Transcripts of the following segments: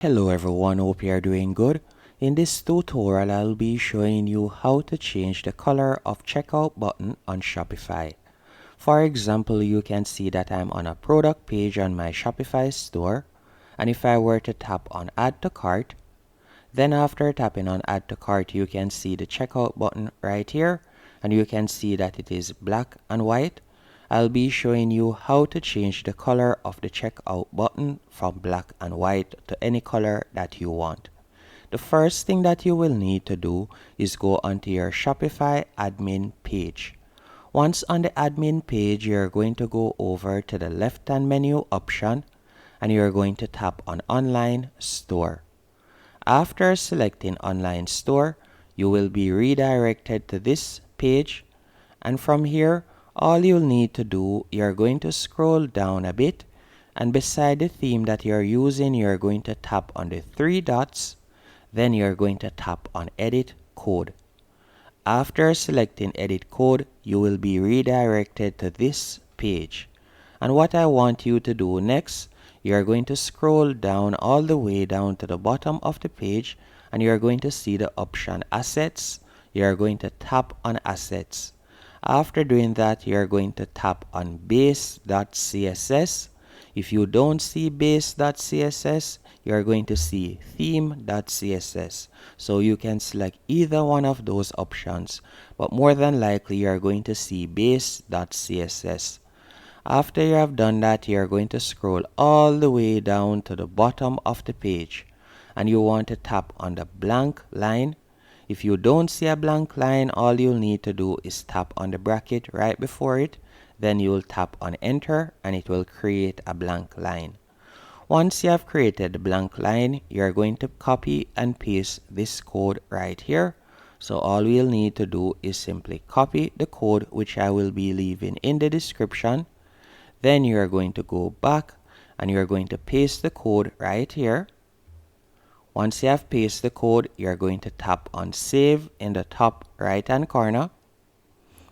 Hello everyone, hope you are doing good. In this tutorial, I'll be showing you how to change the color of checkout button on Shopify. For example, you can see that I'm on a product page on my Shopify store, and if I were to tap on add to cart, then after tapping on add to cart, you can see the checkout button right here, and you can see that it is black and white. I'll be showing you how to change the color of the checkout button from black and white to any color that you want. The first thing that you will need to do is go onto your Shopify admin page. Once on the admin page, you're going to go over to the left-hand menu option and you're going to tap on Online Store. After selecting Online Store, you will be redirected to this page, and from here, all you'll need to do, you're going to scroll down a bit, and beside the theme that you're using, you're going to tap on the three dots, then you're going to tap on Edit Code. After selecting Edit Code, you will be redirected to this page. And what I want you to do next, you're going to scroll down all the way down to the bottom of the page, and you're going to see the option Assets. You're going to tap on Assets. After doing that, you're going to tap on base.css. If you don't see base.css, you're going to see theme.css. So you can select either one of those options, but more than likely you're going to see base.css. After you have done that, you're going to scroll all the way down to the bottom of the page, and you want to tap on the blank line. If you don't see a blank line, all you'll need to do is tap on the bracket right before it, then you'll tap on enter and it will create a blank line. Once you have created the blank line, you're going to copy and paste this code right here. So all we'll need to do is simply copy the code, which I will be leaving in the description. Then you're going to go back and you're going to paste the code right here. Once you have pasted the code, you're going to tap on Save in the top right hand corner.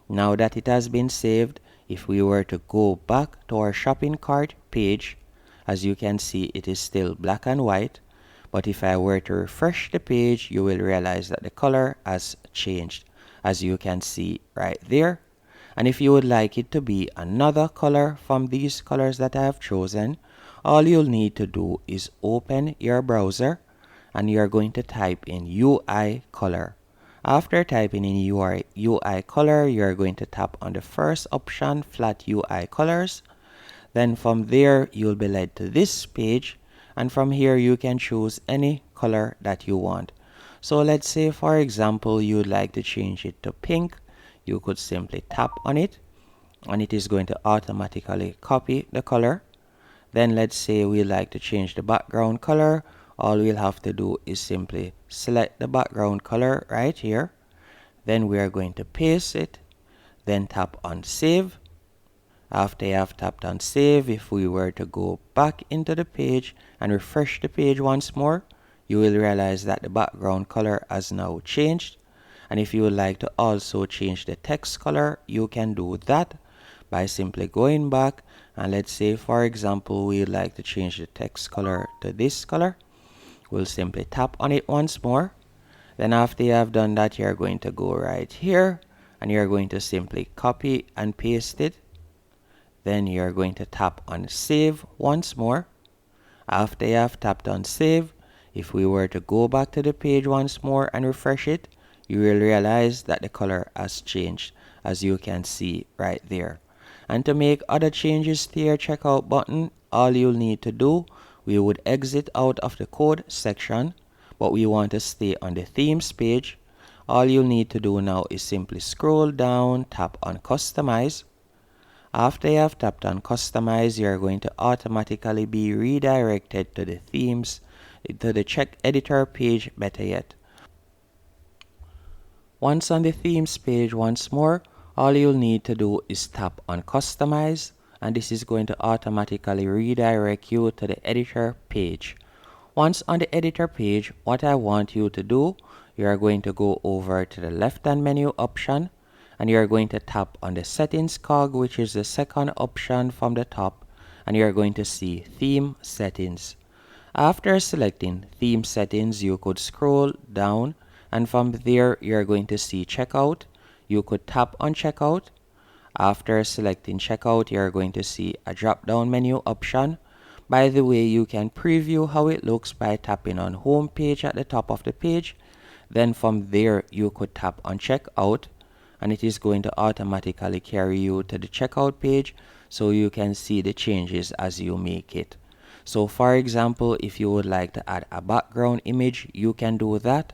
Now that it has been saved, if we were to go back to our shopping cart page, as you can see, it is still black and white. But if I were to refresh the page, you will realize that the color has changed, as you can see right there. And if you would like it to be another color from these colors that I have chosen, all you'll need to do is open your browser and you're going to type in UI color. After typing in your UI color, you're going to tap on the first option, flat UI colors. Then from there, you'll be led to this page, and from here you can choose any color that you want. So let's say, for example, you'd like to change it to pink. You could simply tap on it and it is going to automatically copy the color. Then let's say we like to change the background color. All we'll have to do is simply select the background color right here. Then we are going to paste it, then tap on Save. After you have tapped on Save, if we were to go back into the page and refresh the page once more, you will realize that the background color has now changed. And if you would like to also change the text color, you can do that by simply going back, and let's say, for example, we would like to change the text color to this color. We'll simply tap on it once more. Then after you have done that, you're going to go right here and you're going to simply copy and paste it. Then you're going to tap on Save once more. After you have tapped on Save, if we were to go back to the page once more and refresh it, you will realize that the color has changed, as you can see right there. And to make other changes to your checkout button, all you'll need to do, we would exit out of the code section, but we want to stay on the themes page. All you'll need to do now is simply scroll down, tap on Customize. After you have tapped on Customize, you're going to automatically be redirected to the themes, to the check editor page, better yet. Once on the themes page once more, all you'll need to do is tap on Customize, and this is going to automatically redirect you to the editor page. Once on the editor page, what I want you to do, you are going to go over to the left-hand menu option, and you are going to tap on the settings cog, which is the second option from the top, and you are going to see theme settings. After selecting theme settings, you could scroll down, and from there you're going to see checkout. You could tap on checkout. After selecting checkout, you're going to see a drop down menu option. By the way, you can preview how it looks by tapping on home page at the top of the page. Then from there you could tap on checkout, and it is going to automatically carry you to the checkout page so you can see the changes as you make it. So for example, if you would like to add a background image, you can do that.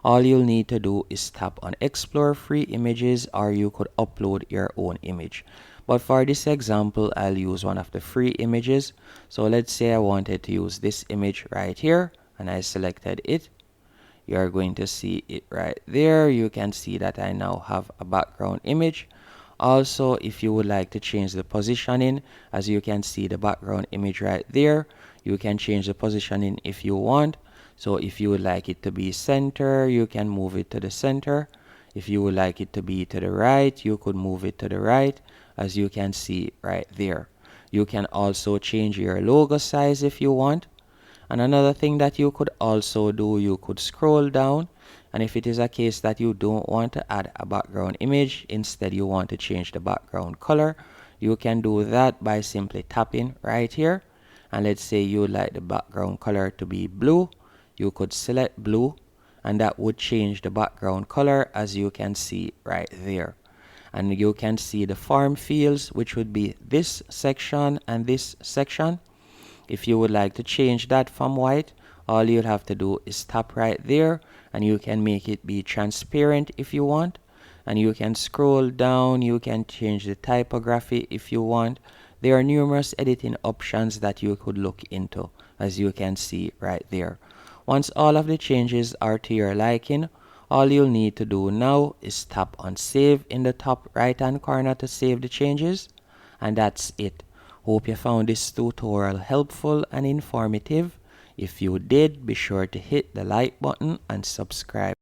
All you'll need to do is tap on explore free images, or you could upload your own image. But for this example, I'll use one of the free images. So let's say I wanted to use this image right here, and I selected it. You're going to see it right there. You can see that I now have a background image. Also, if you would like to change the positioning, as you can see the background image right there, you can change the positioning if you want. So if you would like it to be center, you can move it to the center. If you would like it to be to the right, you could move it to the right, as you can see right there. You can also change your logo size if you want. And another thing that you could also do, you could scroll down, and if it is a case that you don't want to add a background image, instead you want to change the background color, you can do that by simply tapping right here. And let's say you would like the background color to be blue, you could select blue, and that would change the background color, as you can see right there. And you can see the form fields, which would be this section and this section. If you would like to change that from white, all you'll have to do is tap right there, and you can make it be transparent if you want. And you can scroll down, you can change the typography if you want. There are numerous editing options that you could look into, as you can see right there. Once all of the changes are to your liking, all you'll need to do now is tap on save in the top right hand corner to save the changes. And that's it. Hope you found this tutorial helpful and informative. If you did, be sure to hit the like button and subscribe.